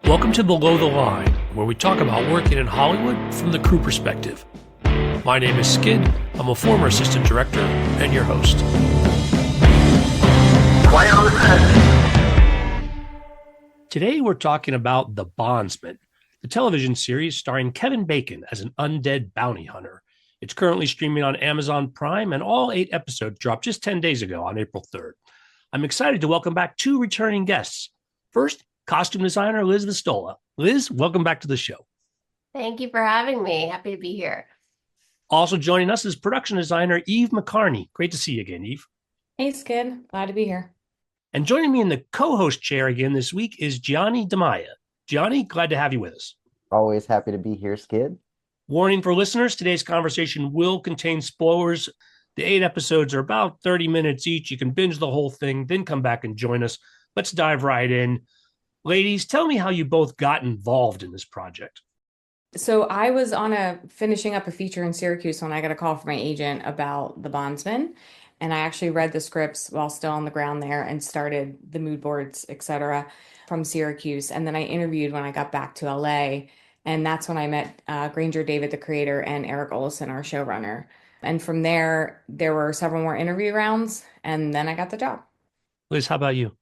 Welcome to Below the Line, where we talk about working in Hollywood from the crew perspective. My name is Skid. I'm a former assistant director and your host. Quiet on the set. Today we're talking about The Bondsman, the television series starring Kevin Bacon as an undead bounty hunter. It's currently streaming on Amazon Prime, and all 8 episodes dropped just 10 days ago on April 3rd. I'm excited to welcome back 2 returning guests. First, costume designer Liz Vastola. Liz, welcome back to the show. Thank you for having me. Happy to be here. Also joining us is production designer Eve McCarney. Great to see you again, Eve. Hey, Skid. Glad to be here. And joining me in the co-host chair again this week is Gianni Damaia. Gianni, glad to have you with us. Always happy to be here, Skid. Warning for listeners, today's conversation will contain spoilers. The 8 episodes are about 30 minutes each. You can binge the whole thing, then come back and join us. Let's dive right in. Ladies, tell me how you both got involved in this project. So I was finishing up a feature in Syracuse when I got a call from my agent about The Bondsman. And I actually read the scripts while still on the ground there and started the mood boards, etc., from Syracuse. And then I interviewed when I got back to LA. And that's when I met Granger David, the creator, and Eric Olson, our showrunner. And from there were several more interview rounds, and then I got the job. Liz, how about you?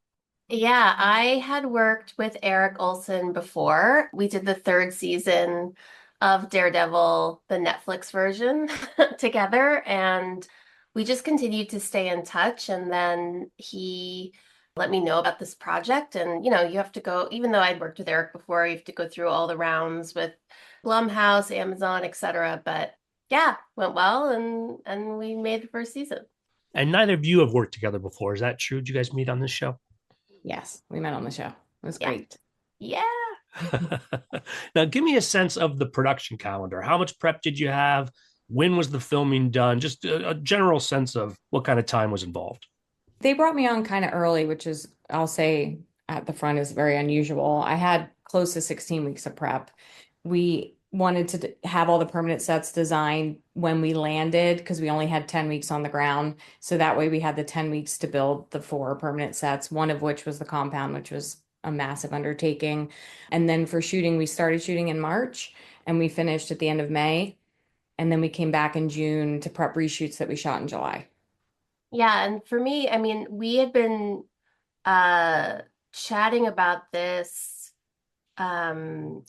Yeah, I had worked with Eric Olson before. We did the 3rd season of Daredevil, the Netflix version, together, and we just continued to stay in touch. And then he let me know about this project. And, you have to go, even though I'd worked with Eric before, you have to go through all the rounds with Blumhouse, Amazon, etc. But yeah, went well, and we made the 1st season. And neither of you have worked together before. Is that true? Did you guys meet on this show? Yes, we met on the show. It was great. Yeah. Now, give me a sense of the production calendar. How much prep did you have? When was the filming done? Just a general sense of what kind of time was involved. They brought me on kind of early, which is, I'll say at the front, is very unusual. I had close to 16 weeks of prep. We wanted to have all the permanent sets designed when we landed because we only had 10 weeks on the ground. So that way we had the 10 weeks to build the 4 permanent sets, one of which was the compound, which was a massive undertaking. And then for shooting, we started shooting in March and we finished at the end of May. And then we came back in June to prep reshoots that we shot in July. Yeah, and for me, I mean, we had been chatting about this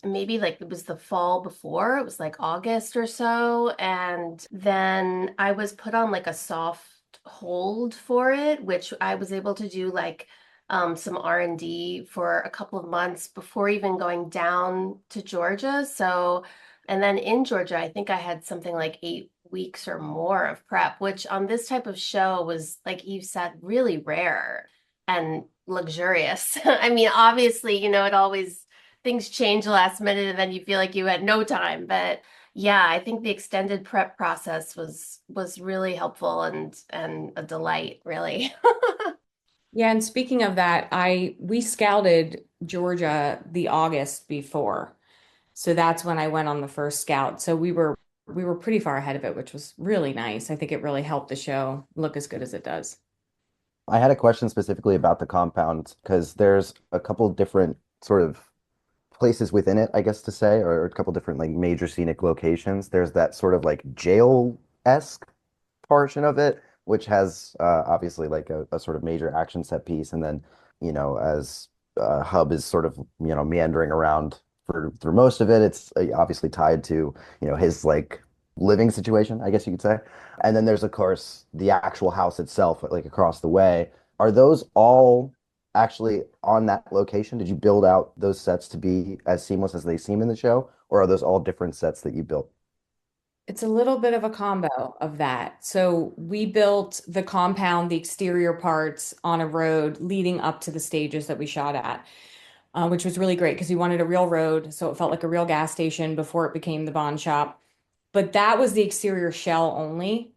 maybe like it was the fall before, it was like August or so, and then I was put on like a soft hold for it, which I was able to do like some R&D for a couple of months before even going down to Georgia. So, and then in Georgia, I think I had something like 8 weeks or more of prep, which on this type of show was, like Eve said, really rare and luxurious. I mean, obviously, it always things change last minute and then you feel like you had no time. But yeah, I think the extended prep process was really helpful and a delight, really. Yeah, and speaking of that, we scouted Georgia the August before. So that's when I went on the first scout. So we were pretty far ahead of it, which was really nice. I think it really helped the show look as good as it does. I had a question specifically about the compound because there's a couple different sort of places within it, I guess to say, or a couple different like major scenic locations. There's that sort of like jail-esque portion of it, which has obviously like a sort of major action set piece. And then, as Hub is sort of, meandering around through most of it, it's obviously tied to, his like living situation, I guess you could say. And then there's, of course, the actual house itself, like across the way. Are those all actually on that location? Did you build out those sets to be as seamless as they seem in the show, or are those all different sets that you built? It's a little bit of a combo of that. So we built the compound, the exterior parts on a road leading up to the stages that we shot at, which was really great because we wanted a real road. So it felt like a real gas station before it became the Bond shop. But that was the exterior shell only.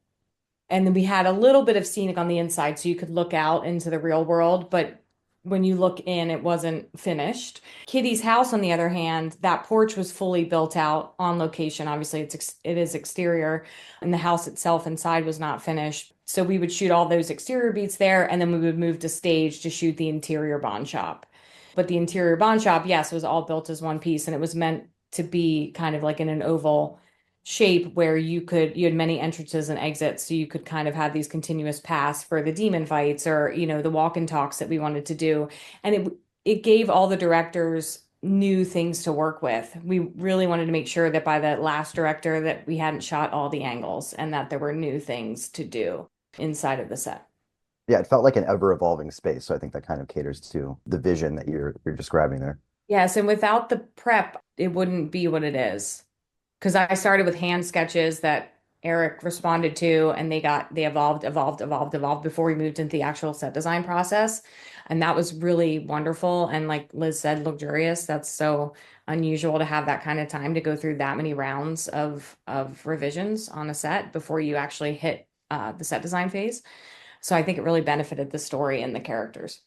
And then we had a little bit of scenic on the inside so you could look out into the real world. But when you look in, it wasn't finished. Kitty's house, on the other hand, that porch was fully built out on location. Obviously, it is exterior, and the house itself inside was not finished. So we would shoot all those exterior beats there, and then we would move to stage to shoot the interior Bond shop. But the interior Bond shop, yes, was all built as one piece, and it was meant to be kind of like in an oval shape where you had many entrances and exits, so you could kind of have these continuous paths for the demon fights or, the walk and talks that we wanted to do. And it gave all the directors new things to work with. We really wanted to make sure that by the last director that we hadn't shot all the angles and that there were new things to do inside of the set. Yeah, it felt like an ever-evolving space. So I think that kind of caters to the vision that you're describing there. Yes, and without the prep, it wouldn't be what it is. Because I started with hand sketches that Eric responded to, and they evolved before we moved into the actual set design process. And that was really wonderful. And like Liz said, luxurious. That's so unusual to have that kind of time to go through that many rounds of revisions on a set before you actually hit the set design phase. So I think it really benefited the story and the characters.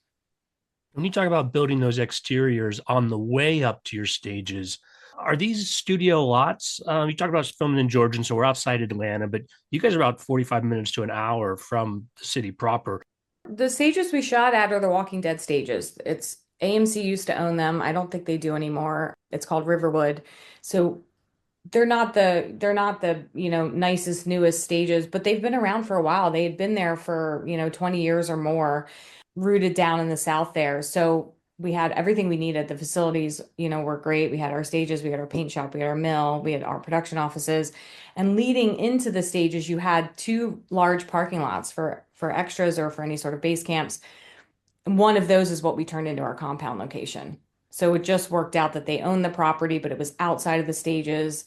When you talk about building those exteriors on the way up to your stages, are these studio lots? You talk about filming in Georgia, and so we're outside Atlanta, but you guys are about 45 minutes to an hour from the city proper. The stages we shot at are the Walking Dead stages. It's AMC used to own them. I don't think they do anymore. It's called Riverwood. So they're not the nicest, newest stages, but they've been around for a while. They had been there for 20 years or more, rooted down in the South there. So we had everything we needed. The facilities, were great. We had our stages, we had our paint shop, we had our mill, we had our production offices. And leading into the stages, you had two large parking lots for extras or for any sort of base camps. And one of those is what we turned into our compound location. So it just worked out that they owned the property, but it was outside of the stages.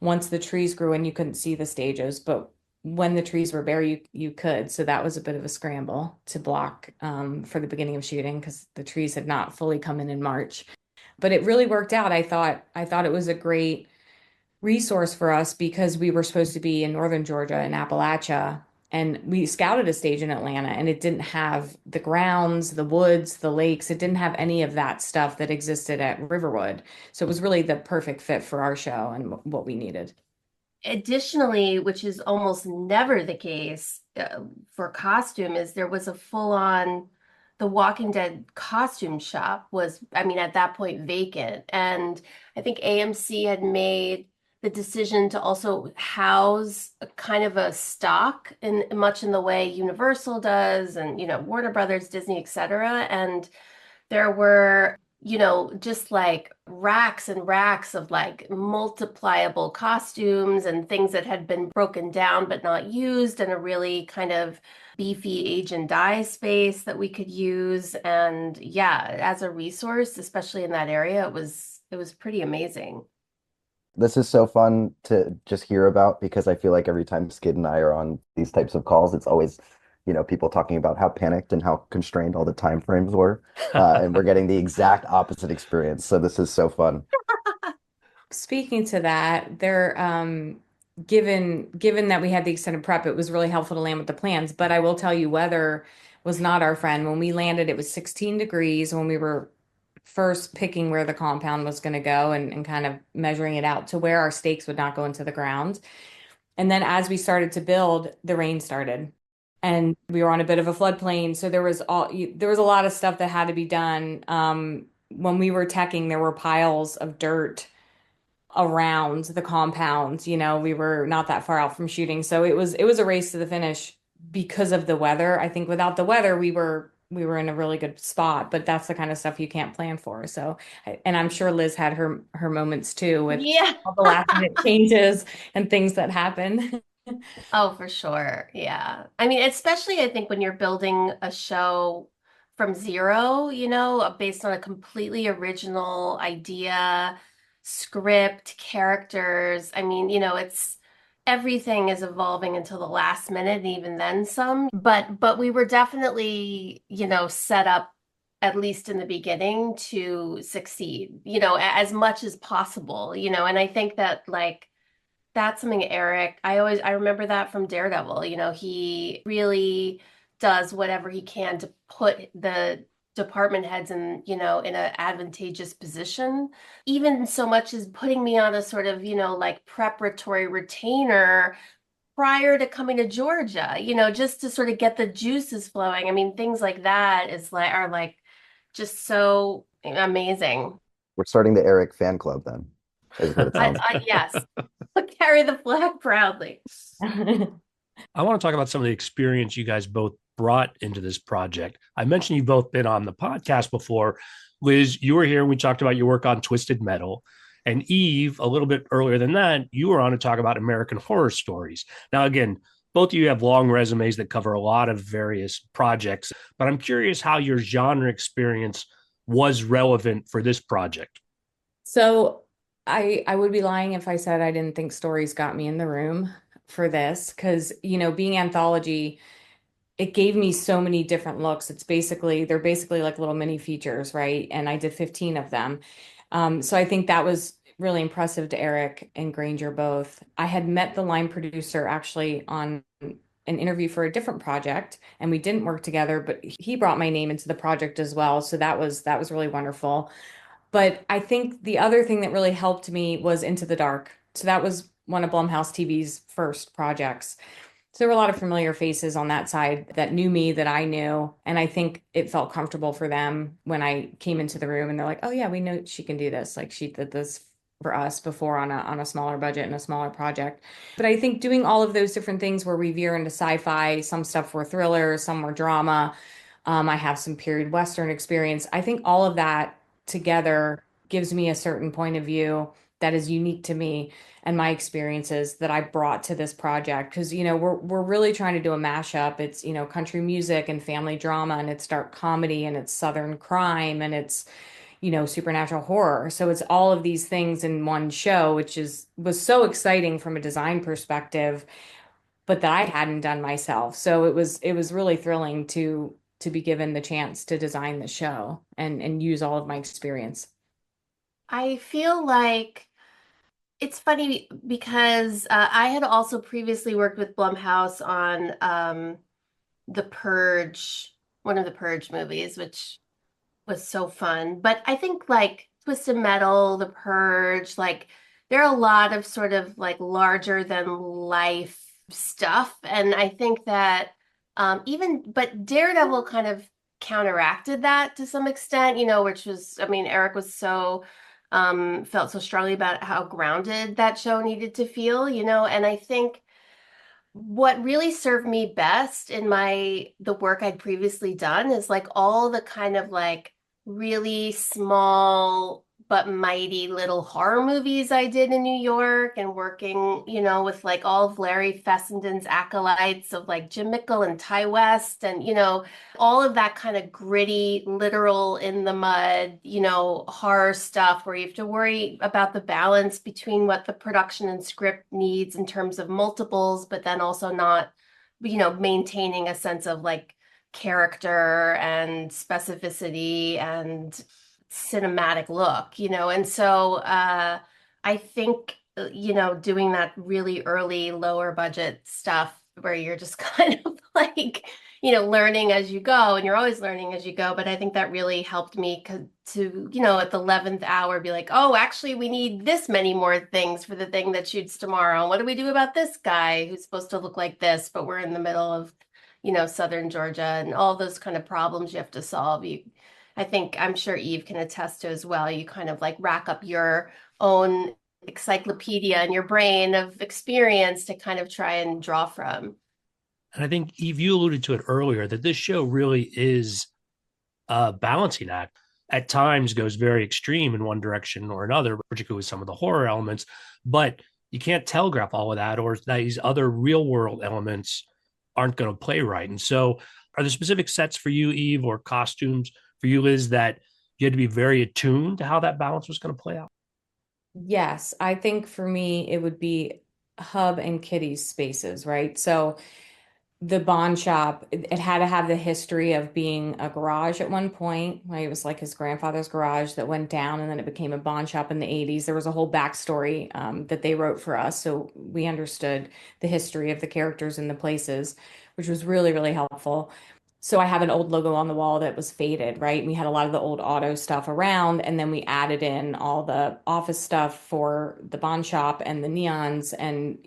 Once the trees grew in, you couldn't see the stages, but when the trees were bare, you could. So that was a bit of a scramble to block for the beginning of shooting because the trees had not fully come in March. But it really worked out. I thought it was a great resource for us because we were supposed to be in northern Georgia in Appalachia, and we scouted a stage in Atlanta, and it didn't have the grounds, the woods, the lakes. It didn't have any of that stuff that existed at Riverwood. So it was really the perfect fit for our show and what we needed. Additionally, which is almost never the case for costume, is there was a full-on, the Walking Dead costume shop was, I mean, at that point vacant. And I think AMC had made the decision to also house a kind of a stock in much in the way Universal does and, Warner Brothers, Disney, etc. And there were, just like racks and racks of like multipliable costumes and things that had been broken down but not used, and a really kind of beefy age and dye space that we could use. And yeah, as a resource, especially in that area, it was pretty amazing. This is so fun to just hear about because I feel like every time Skid and I are on these types of calls, it's always, people talking about how panicked and how constrained all the time frames were. And we're getting the exact opposite experience. So this is so fun. Speaking to that, given that we had the extended prep, it was really helpful to land with the plans. But I will tell you, weather was not our friend. When we landed, it was 16 degrees when we were first picking where the compound was going to go and kind of measuring it out to where our stakes would not go into the ground. And then as we started to build, the rain started. And we were on a bit of a floodplain, so there was a lot of stuff that had to be done. When we were teching, there were piles of dirt around the compound. We were not that far out from shooting, so it was a race to the finish because of the weather. I think without the weather, we were in a really good spot, but that's the kind of stuff you can't plan for. So, and I'm sure Liz had her moments too with Yeah. all the last minute changes and things that happen. Oh, for sure. Yeah. I mean, especially I think when you're building a show from zero, based on a completely original idea, script, characters. I mean, it's everything is evolving until the last minute and even then some. But we were definitely, set up at least in the beginning to succeed, as much as possible, and I think that like that's something Eric, I remember that from Daredevil. He really does whatever he can to put the department heads in an advantageous position, even so much as putting me on a sort of, like preparatory retainer prior to coming to Georgia, just to sort of get the juices flowing. I mean, things like that are like just so Amazing. We're starting the Eric fan club then, is what it sounds like. Yes, carry the flag proudly. I want to talk about some of the experience you guys both brought into this project. I mentioned you've both been on the podcast before. Liz, you were here and we talked about your work on Twisted Metal. And Eve, a little bit earlier than that, you were on to talk about American Horror Stories. Now, again, both of you have long resumes that cover a lot of various projects, but I'm curious how your genre experience was relevant for this project. So I would be lying if I said I didn't think stories got me in the room for this, because, being anthology, it gave me so many different looks. They're basically like little mini features, right? And I did 15 of them. So I think that was really impressive to Eric and Granger both. I had met the line producer actually on an interview for a different project, and we didn't work together, but he brought my name into the project as well. So that was really wonderful. But I think the other thing that really helped me was Into the Dark. So that was one of Blumhouse TV's first projects. So there were a lot of familiar faces on that side that knew me, that I knew. And I think it felt comfortable for them when I came into the room and they're like, oh yeah, we know she can do this. Like she did this for us before on a smaller budget and a smaller project. But I think doing all of those different things where we veer into sci-fi, some stuff were thrillers, some were drama. I have some period Western experience. I think all of that together gives me a certain point of view that is unique to me and my experiences that I brought to this project. Because, we're really trying to do a mashup. It's, country music and family drama, and it's dark comedy, and it's Southern crime, and it's, supernatural horror. So it's all of these things in one show, which was so exciting from a design perspective, but that I hadn't done myself. So it was really thrilling to be given the chance to design the show and use all of my experience. I feel like it's funny because I had also previously worked with Blumhouse on The Purge, one of the Purge movies, which was so fun. But I think like Twisted Metal, The Purge, like there are a lot of sort of like larger than life stuff. And I think that but Daredevil kind of counteracted that to some extent, which was, I mean, Eric was felt so strongly about how grounded that show needed to feel, and I think what really served me best in the work I'd previously done is like all the kind of like really small but mighty little horror movies I did in New York, and working, with like all of Larry Fessenden's acolytes of like Jim Mickle and Ty West, and all of that kind of gritty, literal in the mud, horror stuff where you have to worry about the balance between what the production and script needs in terms of multiples, but then also not, maintaining a sense of like character and specificity and cinematic look, and so I think, doing that really early lower budget stuff where you're just kind of like, learning as you go, and you're always learning as you go, but I think that really helped me to, at the 11th hour be like, oh, actually we need this many more things for the thing that shoots tomorrow. What do we do about this guy who's supposed to look like this, but we're in the middle of, Southern Georgia, and all those kind of problems you have to solve. I'm sure Eve can attest to as well. You kind of like rack up your own encyclopedia in your brain of experience to kind of try and draw from. And I think, Eve, you alluded to it earlier that this show really is a balancing act. At times goes very extreme in one direction or another, particularly with some of the horror elements, but you can't telegraph all of that, or these other real world elements aren't going to play right. And so are there specific sets for you, Eve, or costumes for you, Liz, that you had to be very attuned to how that balance was going to play out? Yes, I think for me, it would be Hub and Kitty's spaces, right? So the Bond shop, it had to have the history of being a garage at one point. Right? It was like his grandfather's garage that went down, and then it became a Bond shop in the 80s. There was a whole backstory that they wrote for us. So we understood the history of the characters and the places, which was really, really helpful. So I have an old logo on the wall that was faded, right? And we had a lot of the old auto stuff around, and then we added in all the office stuff for the Bond shop and the neons, and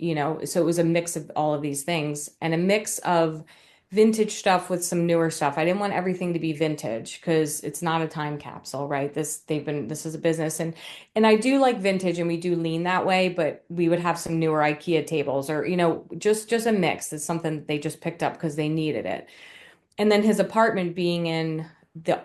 so it was a mix of all of these things and a mix of vintage stuff with some newer stuff. I didn't want everything to be vintage because it's not a time capsule, right? This is a business, and I do like vintage and we do lean that way, but we would have some newer IKEA tables or, just a mix. It's something that they just picked up because they needed it. And then his apartment being in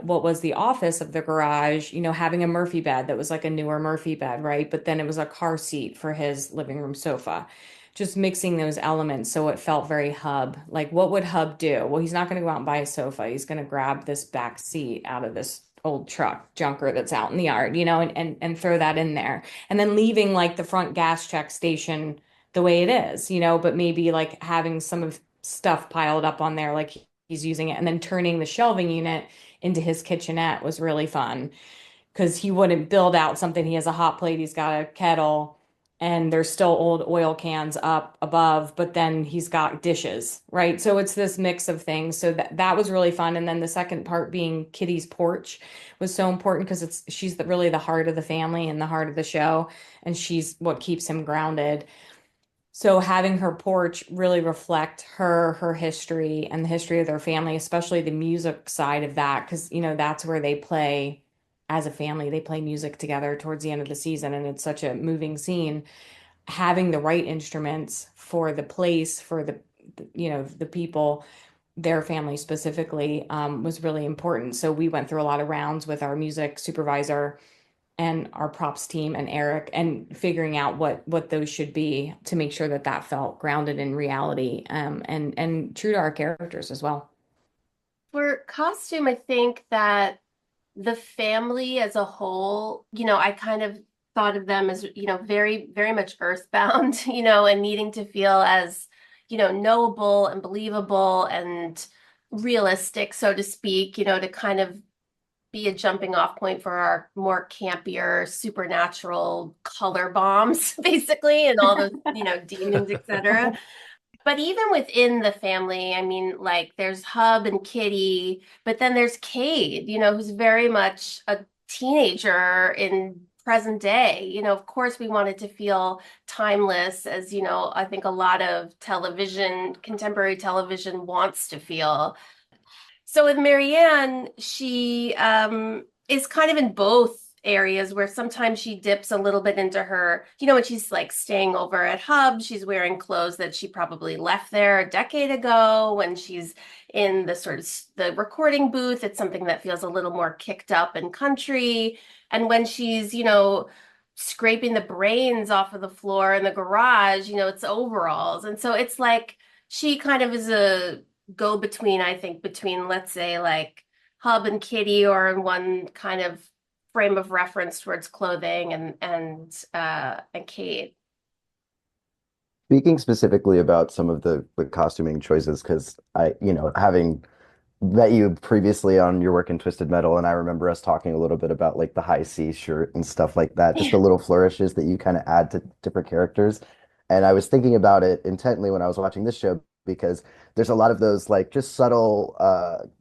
what was the office of the garage, having a Murphy bed that was like a newer Murphy bed, right? But then it was a car seat for his living room sofa. Just mixing those elements so it felt very Hub. Like, what would Hub do? Well, he's not going to go out and buy a sofa. He's going to grab this back seat out of this old truck junker that's out in the yard, and throw that in there. And then leaving like the front gas check station the way it is, but maybe like having some of stuff piled up on there, like he's using it, and then turning the shelving unit into his kitchenette was really fun because he wouldn't build out something. He has a hot plate, he's got a kettle, and there's still old oil cans up above, but then he's got dishes, right? So it's this mix of things. So that was really fun. And then the second part being Kitty's porch was so important because she's really the heart of the family and the heart of the show, and she's what keeps him grounded. So having her porch really reflect her history and the history of their family, especially the music side of that, because that's where they play as a family. They play music together towards the end of the season, and it's such a moving scene. Having the right instruments for the place, for the people, their family specifically, was really important. So we went through a lot of rounds with our music supervisor and our props team and Eric, and figuring out what those should be to make sure that felt grounded in reality, and true to our characters as well. For costume, I think that the family as a whole, I kind of thought of them as, very, very much earthbound, and needing to feel as, knowable and believable and realistic, so to speak, to kind of be a jumping off point for our more campier supernatural color bombs, basically, and all those, demons, etc. But even within the family, I mean, like there's Hub and Kitty, but then there's Cade, who's very much a teenager in present day. Of course, we wanted to feel timeless, as, I think a lot of television, contemporary television wants to feel. So with Marianne, she is kind of in both areas where sometimes she dips a little bit into her, when she's like staying over at Hub, she's wearing clothes that she probably left there a decade ago. When she's in the sort of the recording booth, it's something that feels a little more kicked up and country. And when she's, scraping the brains off of the floor in the garage, it's overalls. And so it's like she kind of is a go between, I think, between, let's say, like Hub and Kitty, or in one kind of frame of reference towards clothing, and Kate. Speaking specifically about some of the costuming choices, because having met you previously on your work in Twisted Metal, and I remember us talking a little bit about like the high C shirt and stuff like that, just the little flourishes that you kind of add to different characters. And I was thinking about it intently when I was watching this show because there's a lot of those like just subtle,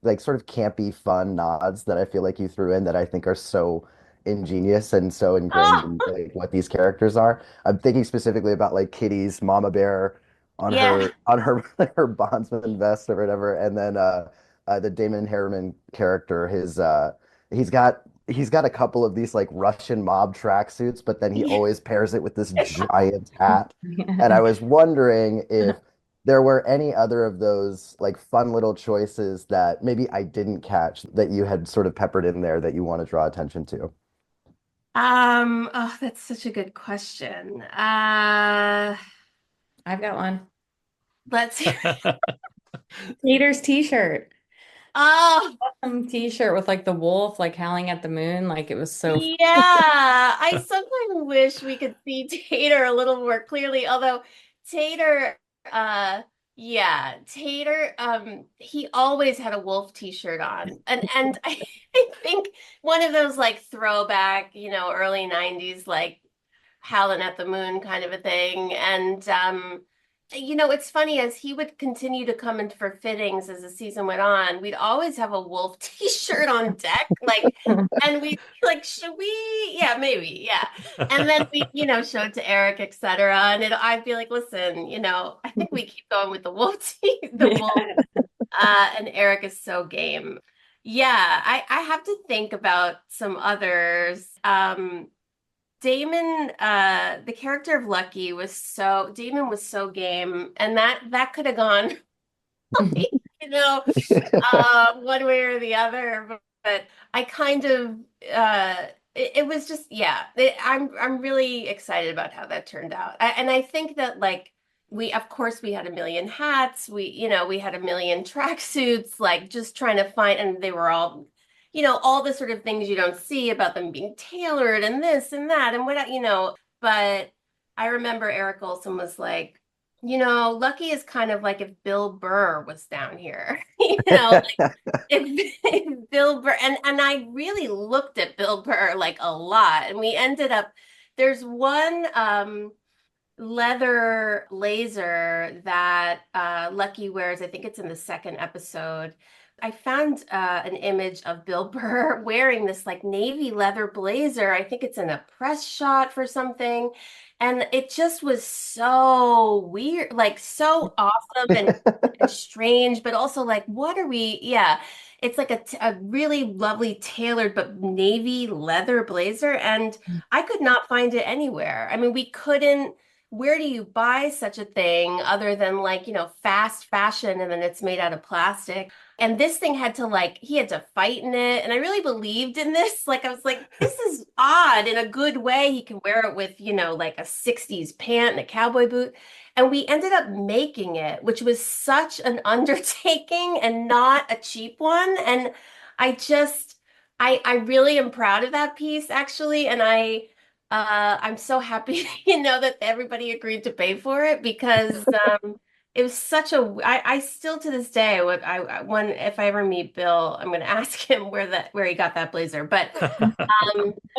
like sort of campy, fun nods that I feel like you threw in that I think are so ingenious and so ingrained Oh, in like what these characters are. I'm thinking specifically about like Kitty's mama bear on yeah. her her Bondsman vest or whatever, and then the Damon Harriman character, he's got a couple of these like Russian mob tracksuits, but then he Yeah. always pairs it with this giant hat. And I was wondering if there were any other of those like fun little choices that maybe I didn't catch that you had sort of peppered in there that you want to draw attention to. Oh, that's such a good question. I've got one. Let's see. Peter's t-shirt. Oh, T-shirt with like the wolf like howling at the moon, like it was so yeah. I sometimes wish we could see Tater a little more clearly, although Tater, uh, yeah, Tater, he always had a wolf t-shirt on. And I think one of those like throwback, early 90s, like howling at the moon kind of a thing. And it's funny, as he would continue to come in for fittings as the season went on, we'd always have a wolf t-shirt on deck, like, and we'd be like, should we? Yeah, maybe, yeah. And then we, show it to Eric, etc. And I'd be like, listen, I think we keep going with the wolf the wolf And Eric is so game. Yeah, I have to think about some others. Damon, the character of Lucky Damon was so game, and that could have gone, you know, one way or the other. But I kind of, it was just, yeah. I'm really excited about how that turned out, and I think that like of course, we had a million hats. We had a million tracksuits, like just trying to find, and they were all, all the sort of things you don't see about them being tailored and this and that and what. But I remember Eric Olson was like, Lucky is kind of like if Bill Burr was down here, like if Bill Burr, and I really looked at Bill Burr like a lot, and we ended up, there's one leather blazer that Lucky wears. I think it's in the second episode. I found an image of Bill Burr wearing this like navy leather blazer. I think it's in a press shot for something. And it just was so weird, like so awesome and strange, but also like, what are we? Yeah, it's like a really lovely tailored but navy leather blazer. And I could not find it anywhere. I mean, we couldn't, where do you buy such a thing other than like, fast fashion and then it's made out of plastic? And this thing had to like, he had to fight in it. And I really believed in this. Like, I was like, this is odd in a good way. He can wear it with, like a 60s pant and a cowboy boot. And we ended up making it, which was such an undertaking and not a cheap one. And I just, I really am proud of that piece actually. And I'm so happy, that everybody agreed to pay for it because it was such a. I still to this day would when if I ever meet Bill, I'm going to ask him where he got that blazer. But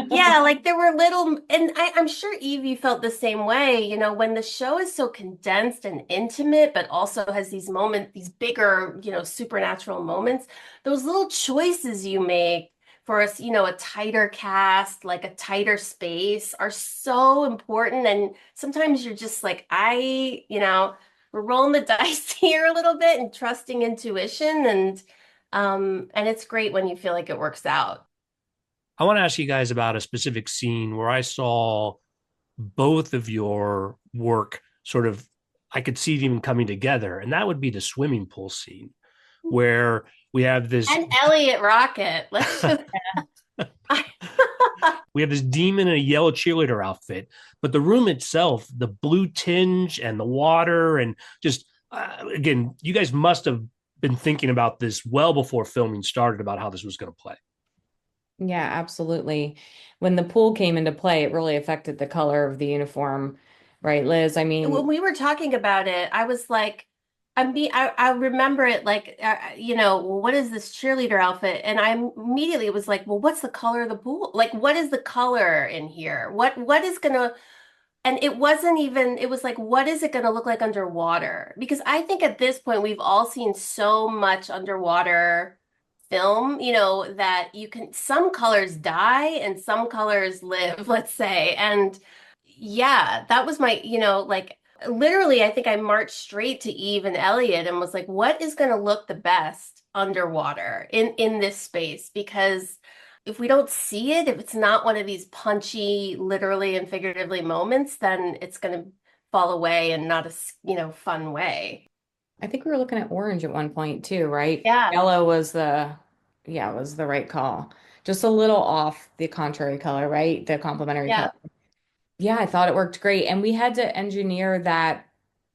yeah, like there were little, and I'm sure Eve, you felt the same way. When the show is so condensed and intimate, but also has these moments, these bigger, supernatural moments. Those little choices you make for us, a tighter cast, like a tighter space are so important. And sometimes you're just like, we're rolling the dice here a little bit and trusting intuition. And it's great when you feel like it works out. I want to ask you guys about a specific scene where I saw both of your work sort of, I could see it even coming together, and that would be the swimming pool scene where we have this And Elliot Rocket. Let's just we have this demon in a yellow cheerleader outfit, but the room itself, the blue tinge and the water, and just again, you guys must have been thinking about this well before filming started about how this was going to play. Yeah, absolutely. When the pool came into play, it really affected the color of the uniform, right, Liz? I when mean, we were talking about it, I was like, I remember it like, well, what is this cheerleader outfit? And I immediately was like, well, what's the color of the pool? Like, what is the color in here? What is gonna, and it wasn't even, it was like, what is it gonna look like underwater? Because I think at this point, we've all seen so much underwater film, that some colors die and some colors live, let's say. And yeah, that was my, like literally, I think I marched straight to Eve and Elliot and was like, what is going to look the best underwater in this space? Because if we don't see it, if it's not one of these punchy, literally and figuratively moments, then it's going to fall away and not a, fun way. I think we were looking at orange at one point too, right? Yeah, Yellow was was the right call. Just a little off the contrary color, right? The complementary color. yeah. Yeah, I thought it worked great. And we had to engineer that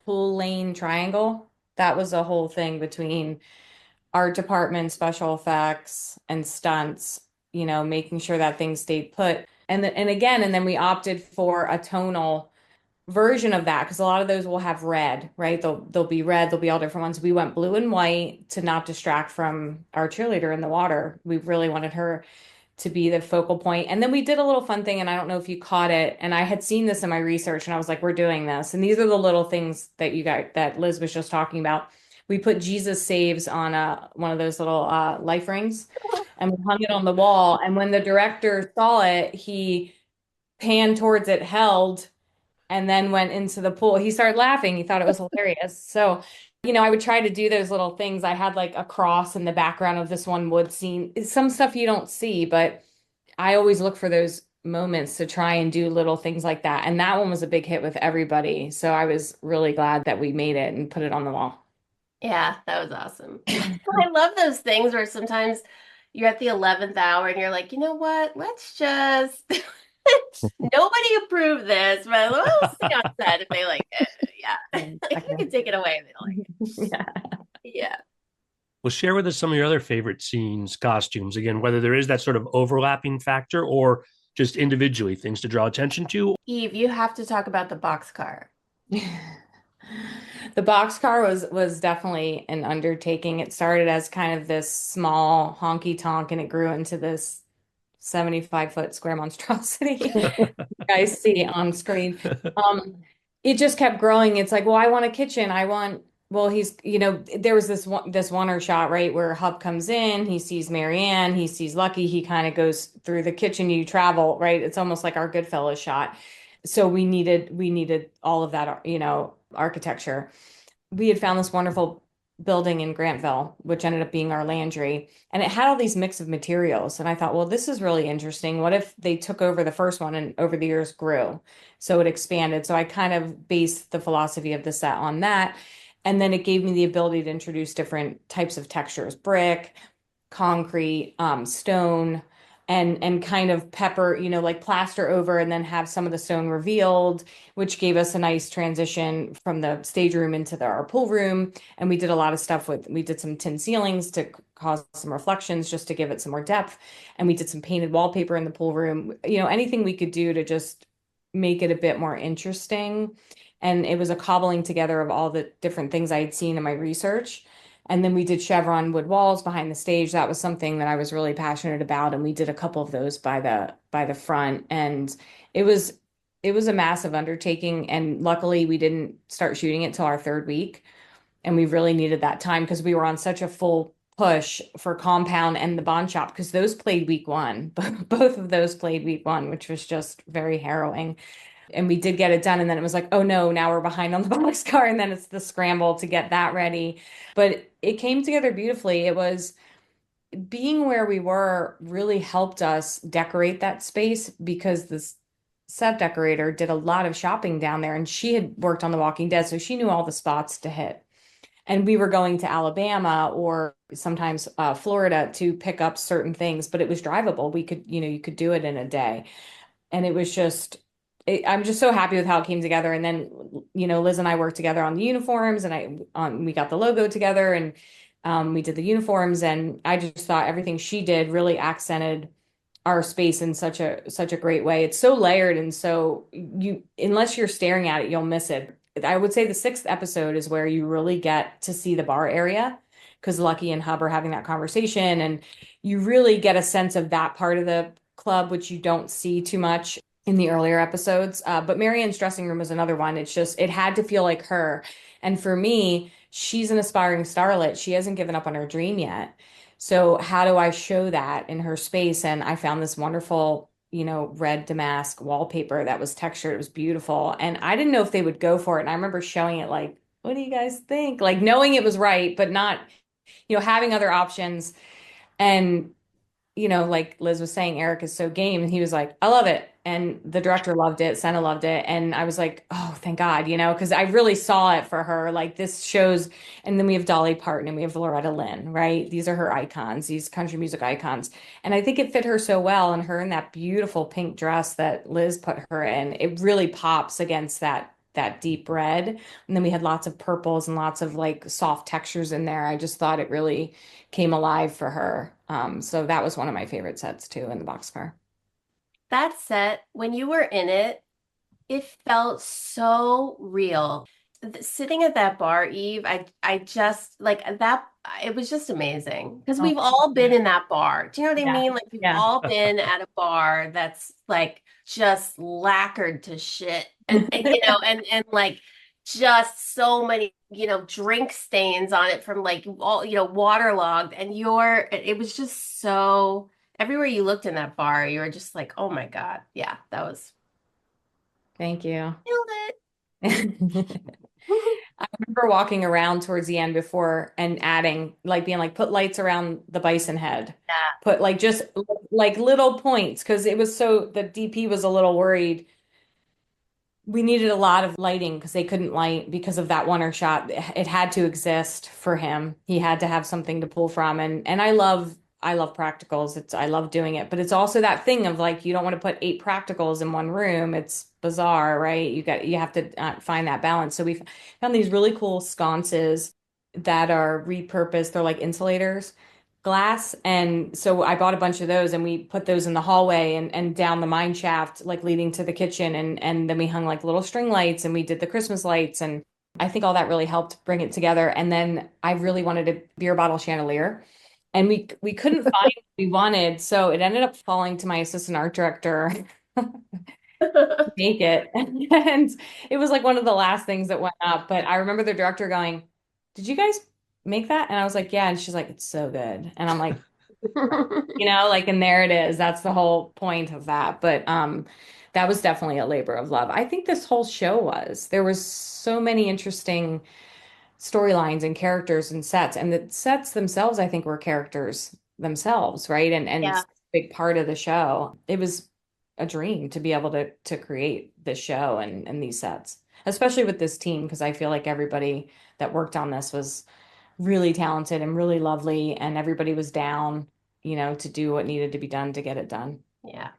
pool lane triangle. That was a whole thing between art department, special effects, and stunts, making sure that thing stayed put. And then we opted for a tonal version of that because a lot of those will have red, right? They'll be red, they'll be all different ones. We went blue and white to not distract from our cheerleader in the water. We really wanted her to be the focal point. And then we did a little fun thing, and I don't know if you caught it. And I had seen this in my research, and I was like, we're doing this. And these are the little things that that Liz was just talking about. We put Jesus Saves on one of those little life rings, and we hung it on the wall. And when the director saw it, he panned towards it, held, and then went into the pool. He started laughing. He thought it was hilarious. So I would try to do those little things. I had like a cross in the background of this one wood scene. It's some stuff you don't see, but I always look for those moments to try and do little things like that. And that one was a big hit with everybody. So I was really glad that we made it and put it on the wall. Yeah, that was awesome. I love those things where sometimes you're at the 11th hour and you're like, you know what? Let's just nobody approved this, but we'll see on set if they like it. Yeah. Like you can take it away if they don't like Yeah. it. Yeah. Well, share with us some of your other favorite scenes, costumes, again, whether there is that sort of overlapping factor or just individually things to draw attention to. Eve, you have to talk about the boxcar. The boxcar was definitely an undertaking. It started as kind of this small honky tonk and it grew into this 75-foot square monstrosity you guys see on screen. It just kept growing. It's like, well, I want a kitchen. Well, there was this one shot, right, where Hub comes in, he sees Marianne, he sees Lucky, he kind of goes through the kitchen, you travel, right? It's almost like our Goodfellas shot. So we needed all of that, architecture. We had found this wonderful building in Grantville, which ended up being our landry, and it had all these mix of materials. And I thought, well, this is really interesting. What if they took over the first one and over the years grew? So it expanded. So I kind of based the philosophy of the set on that. And then it gave me the ability to introduce different types of textures, brick, concrete, stone, and kind of pepper, like plaster over and then have some of the stone revealed, which gave us a nice transition from the stage room into our pool room. And we did a lot of stuff we did some tin ceilings to cause some reflections just to give it some more depth. And we did some painted wallpaper in the pool room, anything we could do to just make it a bit more interesting. And it was a cobbling together of all the different things I had seen in my research. And then we did chevron wood walls behind the stage. That was something that I was really passionate about. And we did a couple of those by the front. And it was a massive undertaking. And luckily we didn't start shooting it till our third week. And we really needed that time because we were on such a full push for Compound and the Bond Shop because those played week one. Both of those played week one, which was just very harrowing. And we did get it done. And then it was like, oh no, now we're behind on the boxcar. And then it's the scramble to get that ready. But it came together beautifully. It was being where we were really helped us decorate that space because this set decorator did a lot of shopping down there and she had worked on The Walking Dead. So she knew all the spots to hit. And we were going to Alabama or sometimes Florida to pick up certain things, but it was drivable. You could do it in a day. And it was I'm just so happy with how it came together. And then, Liz and I worked together on the uniforms and we got the logo together and we did the uniforms. And I just thought everything she did really accented our space in such a great way. It's so layered. And so unless you're staring at it, you'll miss it. I would say the 6th episode is where you really get to see the bar area because Lucky and Hub are having that conversation and you really get a sense of that part of the club, which you don't see too much in the earlier episodes. But Marianne's dressing room was another one. It had to feel like her. And for me, she's an aspiring starlet. She hasn't given up on her dream yet. So how do I show that in her space? And I found this wonderful, red damask wallpaper that was textured. It was beautiful. And I didn't know if they would go for it. And I remember showing it like, what do you guys think? Like knowing it was right, but not, having other options. And like Liz was saying, Eric is so game. And he was like, I love it. And the director loved it. Senna loved it. And I was like, oh, thank God, because I really saw it for her. Like this shows. And then we have Dolly Parton and we have Loretta Lynn, right? These are her icons, these country music icons. And I think it fit her so well. And her in that beautiful pink dress that Liz put her in, it really pops against that deep red. And then we had lots of purples and lots of like soft textures in there. I just thought it really came alive for her. So that was one of my favorite sets too in the boxcar. That set, when you were in it, it felt so real. Sitting at that bar, Eve, I just like that. It was just amazing because we've all been in that bar. Do you know what I Yeah. mean? Like we've Yeah. all been at a bar that's like just lacquered to shit, and like just so many drink stains on it from like all waterlogged, and it was just so everywhere you looked in that bar, you were just like, oh my God, yeah, that was Thank you. killed it. I remember walking around towards the end before and adding, like being like, put lights around the bison head. Yeah. Put like just like little points because it was so the DP was a little worried. We needed a lot of lighting because they couldn't light because of that one shot. It had to exist for him. He had to have something to pull from. And I love practicals. I love doing it. But it's also that thing of like you don't want to put 8 practicals in one room. It's bizarre, right? You have to find that balance. So we found these really cool sconces that are repurposed. They're like insulators glass. And so I bought a bunch of those and we put those in the hallway and down the mine shaft, like leading to the kitchen. And then we hung like little string lights and we did the Christmas lights. And I think all that really helped bring it together. And then I really wanted a beer bottle chandelier. And we couldn't find what we wanted. So it ended up falling to my assistant art director to make it. And it was like one of the last things that went up. But I remember the director going, "Did you guys make that?" And I was like, "Yeah." And she's like, "It's so good." And I'm like, like, and there it is. That's the whole point of that. But that was definitely a labor of love. I think this whole show was. There was so many interesting storylines and characters and sets. And the sets themselves, I think, were characters themselves, right? And Yeah. a big part of the show. It was a dream to be able to create this show and these sets, especially with this team, because I feel like everybody that worked on this was really talented and really lovely, and everybody was down, to do what needed to be done to get it done. Yeah.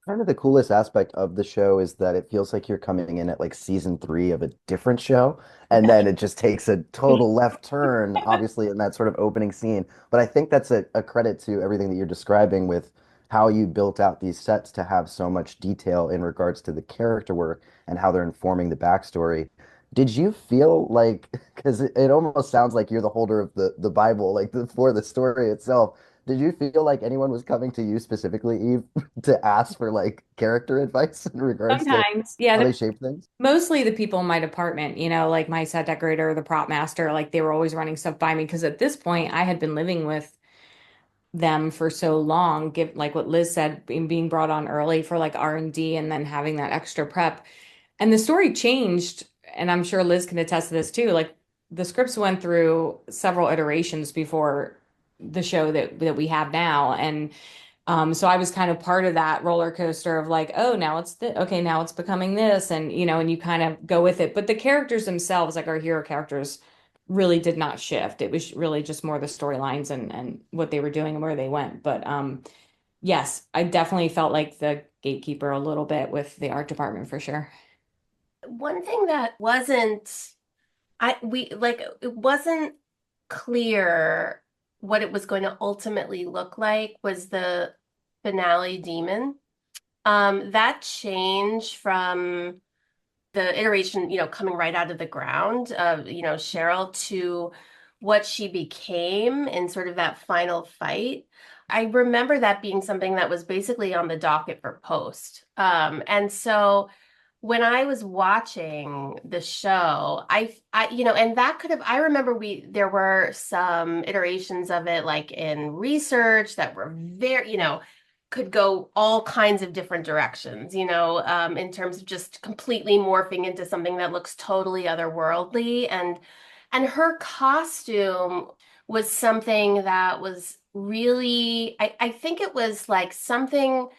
Kind of the coolest aspect of the show is that it feels like you're coming in at like season 3 of a different show, and then it just takes a total left turn, obviously, in that sort of opening scene. But I think that's a credit to everything that you're describing with how you built out these sets to have so much detail in regards to the character work and how they're informing the backstory. Did you feel like, because it almost sounds like you're the holder of the Bible, like for the story itself. Did you feel like anyone was coming to you specifically, Eve, to ask for like character advice in regards to Sometimes, yeah, how they shape things? mostly the people in my department, like my set decorator, the prop master, like they were always running stuff by me because at this point I had been living with them for so long, give like what Liz said, being brought on early for like R&D and then having that extra prep. And the story changed, and I'm sure Liz can attest to this too. Like the scripts went through several iterations before the show that we have now. And so I was kind of part of that roller coaster of like, oh, now okay, now it's becoming this, and you kind of go with it. But the characters themselves, like our hero characters, really did not shift. It was really just more the storylines and what they were doing and where they went. But yes, I definitely felt like the gatekeeper a little bit with the art department for sure. One thing that wasn't it wasn't clear what it was going to ultimately look like was the finale demon. That change from the iteration, coming right out of the ground of, Cheryl to what she became in sort of that final fight. I remember that being something that was basically on the docket for post. And so when I was watching the show, and that could have, I remember there were some iterations of it like in research that were very, could go all kinds of different directions, in terms of just completely morphing into something that looks totally otherworldly. And her costume was something that was really, I think it was like something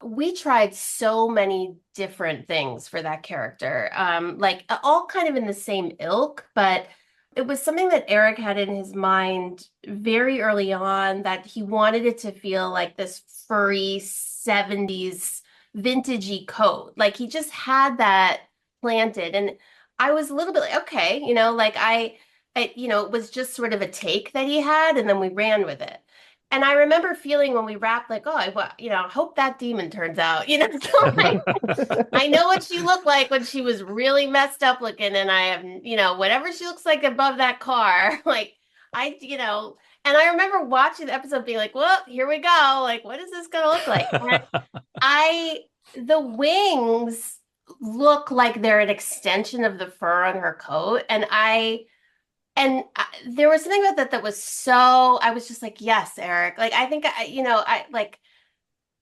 we tried so many different things for that character, like all kind of in the same ilk, but it was something that Eric had in his mind very early on that he wanted it to feel like this furry 70s vintagey coat. Like he just had that planted. And I was a little bit like, okay, like it was just sort of a take that he had, and then we ran with it. And I remember feeling when we wrapped, like, oh, I hope that demon turns out, so like, I know what she looked like when she was really messed up looking, and I have, whatever she looks like above that car, like, and I remember watching the episode being like, well, here we go. Like, what is this gonna look like? And the wings look like they're an extension of the fur on her coat, and there was something about that was so, I was just like, yes, Eric. Like, I think, I like,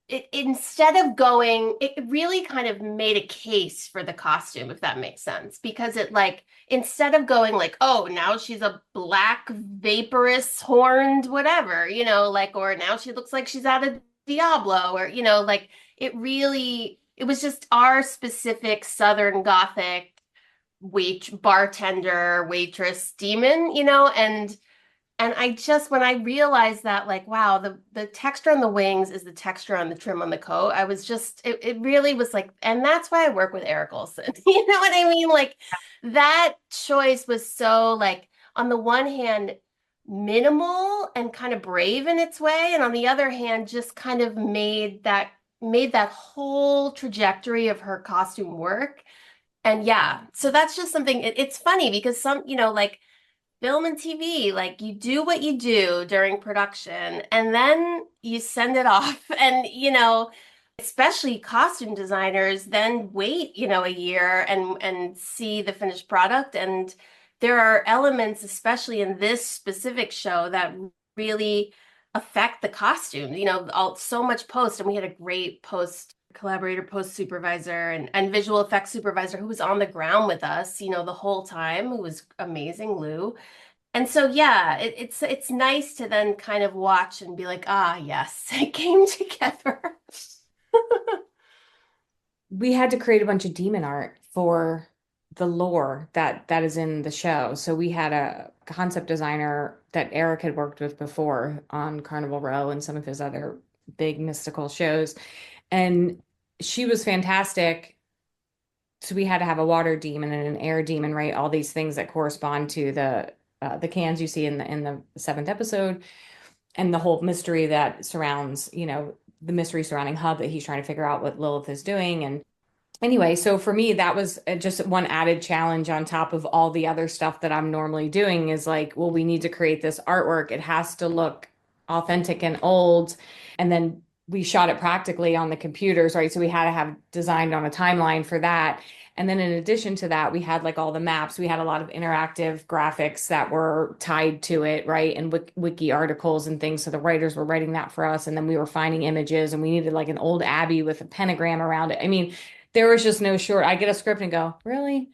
it instead of going, it really kind of made a case for the costume, if that makes sense. Because it like instead of going like, oh, now she's a black vaporous horned whatever, like, or now she looks like she's out of Diablo, or like it was just our specific Southern Gothic bartender, waitress, demon, and I just, when I realized that, like, wow, the texture on the wings is the texture on the trim on the coat, I was just, it really was like, and that's why I work with Eric Olson. You know what I mean? Like, that choice was so, like, on the one hand, minimal and kind of brave in its way, and on the other hand, just kind of made that whole trajectory of her costume work. And yeah, so that's just something, it's funny because like film and TV, like you do what you do during production and then you send it off. And, especially costume designers then wait, a year and see the finished product. And there are elements, especially in this specific show, that really affect the costume, so much post. And we had a great post collaborator, post supervisor, and visual effects supervisor who was on the ground with us, the whole time, who was amazing, Lou. And so, yeah, it's nice to then kind of watch and be like, ah, yes, it came together. We had to create a bunch of demon art for the lore that is in the show. So we had a concept designer that Eric had worked with before on Carnival Row and some of his other big mystical shows. And she was fantastic. So we had to have a water demon and an air demon, right? All these things that correspond to the cans you see in the seventh episode, and the whole mystery that surrounds, the mystery surrounding Hub, that he's trying to figure out what Lilith is doing. And anyway, so for me, that was just one added challenge on top of all the other stuff that I'm normally doing, is like, well, we need to create this artwork. It has to look authentic and old. And then we shot it practically on the computers, right? So we had to have designed on a timeline for that. And then in addition to that, we had like all the maps. We had a lot of interactive graphics that were tied to it, right? And wiki articles and things. So the writers were writing that for us. And then we were finding images, and we needed like an old abbey with a pentagram around it. I mean, there was just no short. I get a script and go, really?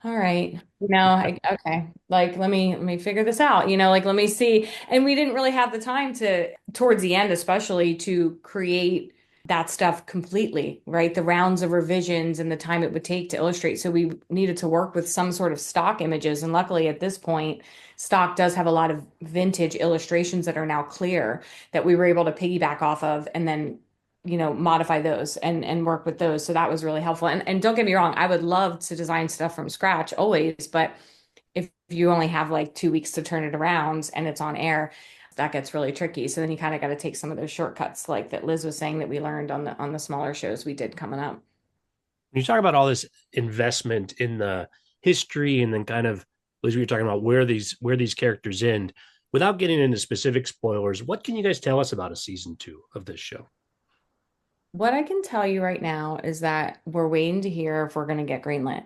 All right. Okay. Like, let me figure this out, like, let me see. And we didn't really have the time towards the end, especially, to create that stuff completely, right? The rounds of revisions and the time it would take to illustrate. So we needed to work with some sort of stock images. And luckily at this point, stock does have a lot of vintage illustrations that are now clear, that we were able to piggyback off of, and then modify those and work with those. So that was really helpful. And don't get me wrong, I would love to design stuff from scratch always, but if you only have like 2 weeks to turn it around and it's on air, that gets really tricky. So then you kind of got to take some of those shortcuts, like that Liz was saying, that we learned on the smaller shows we did coming up. When you talk about all this investment in the history, and then kind of, Liz, we were talking about where these characters end, without getting into specific spoilers, what can you guys tell us about a season 2 of this show? What I can tell you right now is that we're waiting to hear if we're going to get greenlit.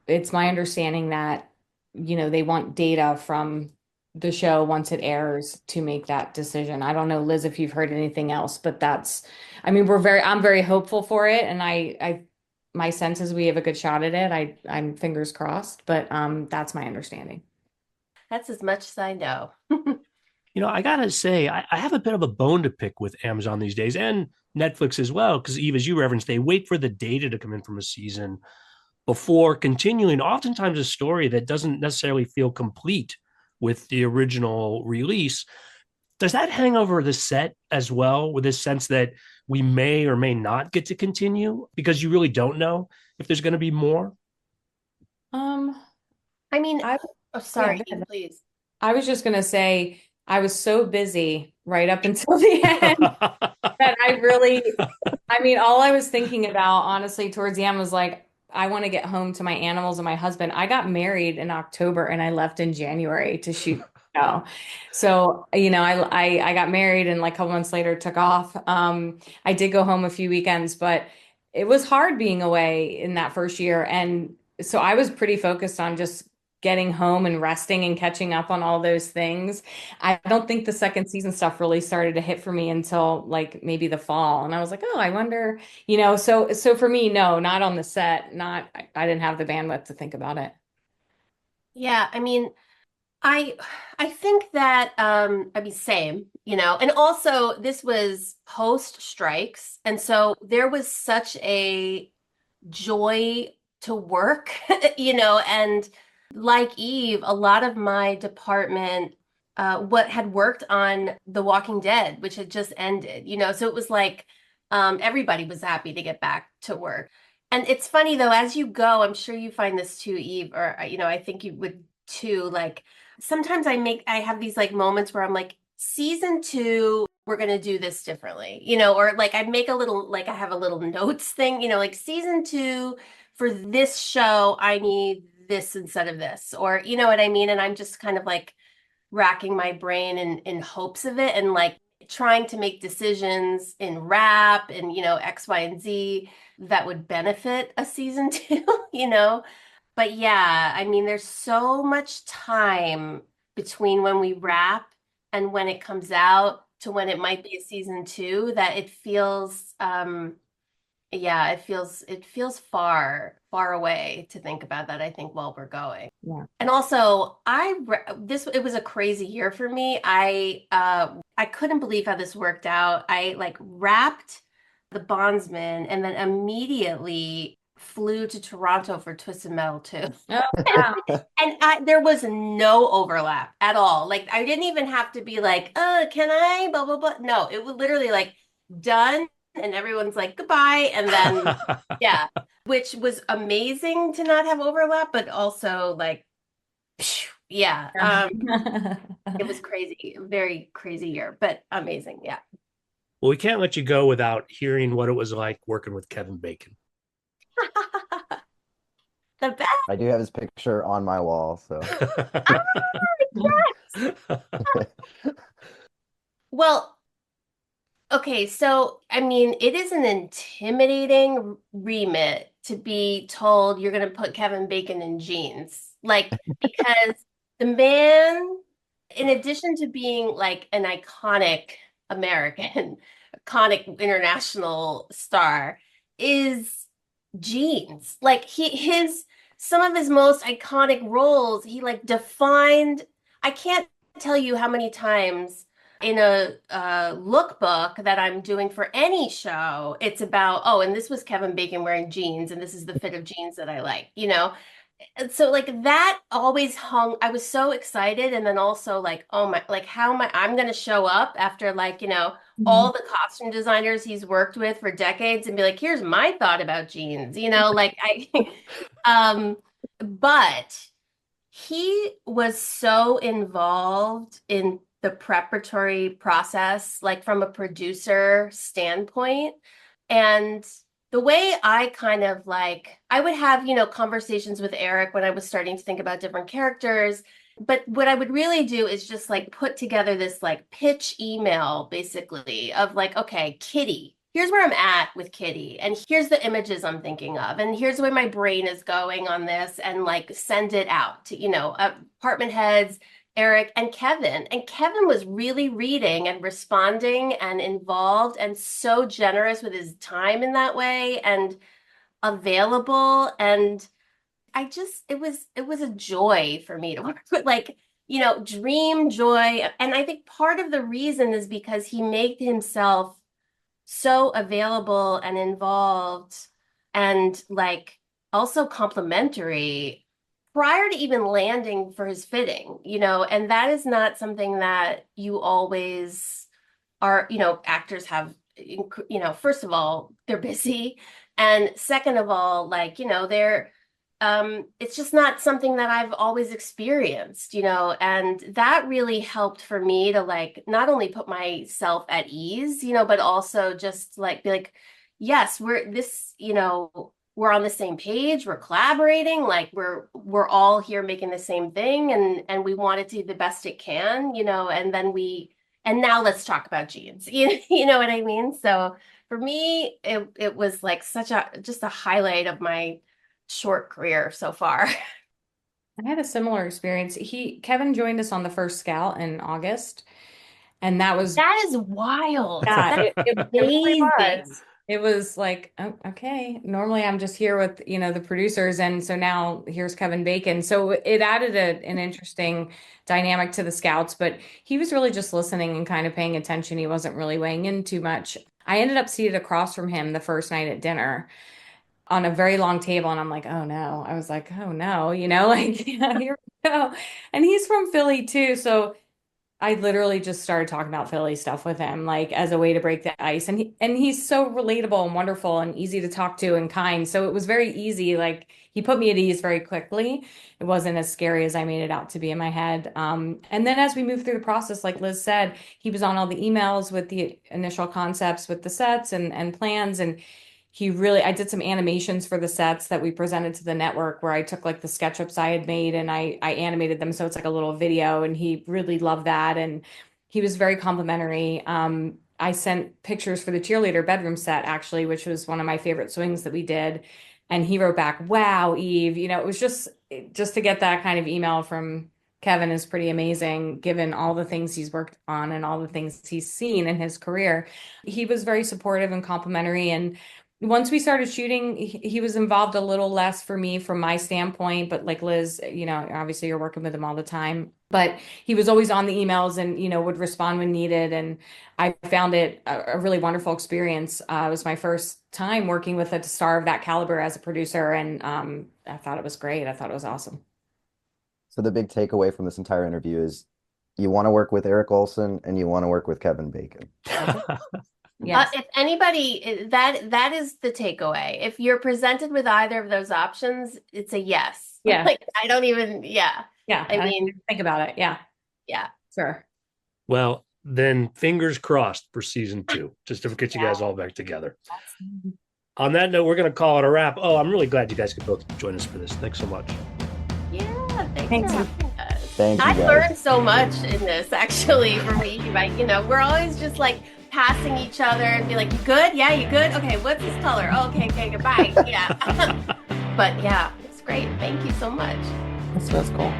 It's my understanding that, they want data from the show once it airs to make that decision. I don't know, Liz, if you've heard anything else, but I mean, I'm very hopeful for it. And my sense is we have a good shot at it. I'm fingers crossed, but that's my understanding. That's as much as I know. I gotta say, I have a bit of a bone to pick with Amazon these days, and Netflix as well, because Eve, as you referenced, they wait for the data to come in from a season before continuing oftentimes a story that doesn't necessarily feel complete with the original release. Does that hang over the set as well, with this sense that we may or may not get to continue because you really don't know if there's going to be more? Um, I mean, I oh, yeah, sorry, please. I was just gonna say I was so busy right up until the end that I mean, all I was thinking about, honestly, towards the end was like, I want to get home to my animals and my husband. I got married in October and I left in January to shoot the show. So, I got married and like a couple months later took off. I did go home a few weekends, but it was hard being away in that first year. And so I was pretty focused on just getting home and resting and catching up on all those things. I don't think the second season stuff really started to hit for me until like maybe the fall. And I was like, oh, I wonder, so for me, no, not on the set, not I didn't have the bandwidth to think about it. Yeah, I mean, I I think that I mean same, and also this was post strikes, and so there was such a joy to work, and like Eve, a lot of my department what had worked on The Walking Dead, which had just ended, so it was like everybody was happy to get back to work. And it's funny though, as you go, I'm sure you find this too, Eve, or I think you would too, like sometimes I have these like moments where I'm like, season two, we're gonna do this differently, or like I make a little, like I have a little notes thing, like season two for this show, I need this instead of this, or you know what I mean? And I'm just kind of like racking my brain in hopes of it and like trying to make decisions in rap and, X, Y, and Z that would benefit a season two, But yeah, I mean, there's so much time between when we wrap and when it comes out to when it might be a season two that it feels, yeah, it feels far away to think about that, I think, while we're going. Yeah. And also, it was a crazy year for me. I couldn't believe how this worked out. I like wrapped the Bondsman and then immediately flew to Toronto for Twisted Metal too. Oh, wow. And there was no overlap at all. Like I didn't even have to be like, can I? Blah blah blah. No, it was literally like done, and everyone's like goodbye, and then yeah, which was amazing to not have overlap, but also like, yeah, it was crazy, very crazy year, but amazing, yeah. Well, we can't let you go without hearing what it was like working with Kevin Bacon. The best. I do have his picture on my wall, so Well, okay, so I mean, it is an intimidating remit to be told you're going to put Kevin Bacon in jeans. Like, because the man, in addition to being like an iconic American, iconic international star, is jeans. Like some of his most iconic roles, he like defined. I can't tell you how many times in a lookbook that I'm doing for any show, it's about, oh, and this was Kevin Bacon wearing jeans, and this is the fit of jeans that I like. And so like that always hung, I was so excited. And then also like, oh my, like how am I'm gonna show up after like, all the costume designers he's worked with for decades and be like, here's my thought about jeans, like but he was so involved in the preparatory process, like from a producer standpoint. And the way I kind of like, I would have, conversations with Eric when I was starting to think about different characters. But what I would really do is just like put together this like pitch email basically of like, okay, Kitty, here's where I'm at with Kitty, and here's the images I'm thinking of, and here's where my brain is going on this, and like send it out to, apartment heads, Eric and Kevin. And Kevin was really reading and responding and involved and so generous with his time in that way and available. And it was a joy for me to work with, like, dream joy. And I think part of the reason is because he made himself so available and involved and like also complimentary prior to even landing for his fitting, and that is not something that you always are, actors have, first of all, they're busy. And second of all, like, it's just not something that I've always experienced, and that really helped for me to like not only put myself at ease, but also just like be like, yes, we're on the same page, we're collaborating, like we're all here making the same thing, and we want it to be the best it can, and now let's talk about jeans. You know what I mean? So for me, it was like just a highlight of my short career so far. I had a similar experience. Kevin joined us on the first Scout in August, and that was That is wild. yeah, That's it really amazing. was. It was like, oh, okay. Normally I'm just here with, the producers. And so now here's Kevin Bacon. So it added an interesting dynamic to the Scouts, but he was really just listening and kind of paying attention. He wasn't really weighing in too much. I ended up seated across from him the first night at dinner on a very long table. And I'm like, oh no. I was like, oh no, like, yeah, here we go. And he's from Philly too. So I literally just started talking about Philly stuff with him, like as a way to break the ice. And he's so relatable and wonderful and easy to talk to and kind. So it was very easy. Like he put me at ease very quickly. It wasn't as scary as I made it out to be in my head. And then as we moved through the process, like Liz said, he was on all the emails with the initial concepts with the sets and plans. And I did some animations for the sets that we presented to the network where I took like the SketchUps I had made and I animated them. So it's like a little video and he really loved that. And he was very complimentary. I sent pictures for the cheerleader bedroom set actually, which was one of my favorite swings that we did. And he wrote back, wow, Eve, it was just to get that kind of email from Kevin is pretty amazing, given all the things he's worked on and all the things he's seen in his career. He was very supportive and complimentary. And once we started shooting, he was involved a little less for me from my standpoint, but like Liz, obviously you're working with him all the time, but he was always on the emails and, would respond when needed. And I found it a really wonderful experience. It was my first time working with a star of that caliber as a producer. And I thought it was great. I thought it was awesome. So the big takeaway from this entire interview is you want to work with Eric Olson and you want to work with Kevin Bacon. Yes. If anybody, that is the takeaway. If you're presented with either of those options, it's a yes. Yeah. Like I don't even, yeah. Yeah. I mean, think about it. Yeah. Yeah. Sure. Well, then fingers crossed for season 2, just to get you guys all back together. On that note, we're going to call it a wrap. Oh, I'm really glad you guys could both join us for this. Thanks so much. Yeah. Thanks. For having us. Thank you, I guys. learned so much in this actually for me. Like, we're always just like passing each other and be like, you good? Yeah, you good? Okay, what's this color? Oh, okay, goodbye. Yeah. But yeah, it's great. Thank you so much. That's cool.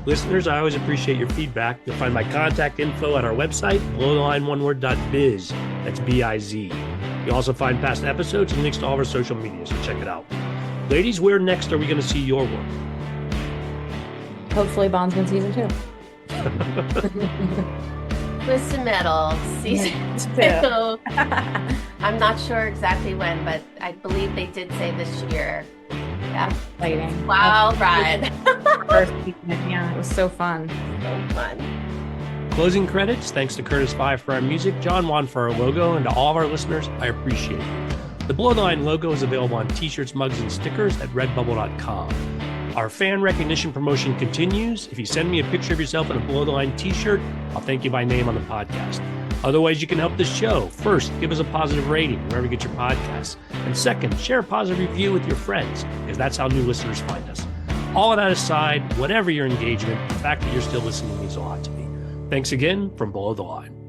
Listeners, I always appreciate your feedback. You'll find my contact info at our website, blowtheline1word.biz. That's B-I-Z. You'll also find past episodes and links to all of our social media, so check it out. Ladies, where next are we going to see your work? Hopefully Bondsman season 2. Twisted Metal season 2. I'm not sure exactly when, but I believe they did say this year. Yeah. Exciting. Wild ride. First season. Yeah, it was so fun. So fun. Closing credits, thanks to Curtis Five for our music, John Wan for our logo, and to all of our listeners, I appreciate it. The Below the Line logo is available on t-shirts, mugs, and stickers at redbubble.com. Our fan recognition promotion continues. If you send me a picture of yourself in a Below the Line t-shirt, I'll thank you by name on the podcast. Other ways you can help the show. First, give us a positive rating wherever you get your podcasts. And second, share a positive review with your friends, because that's how new listeners find us. All of that aside, whatever your engagement, the fact that you're still listening means a lot to me. Thanks again from Below the Line.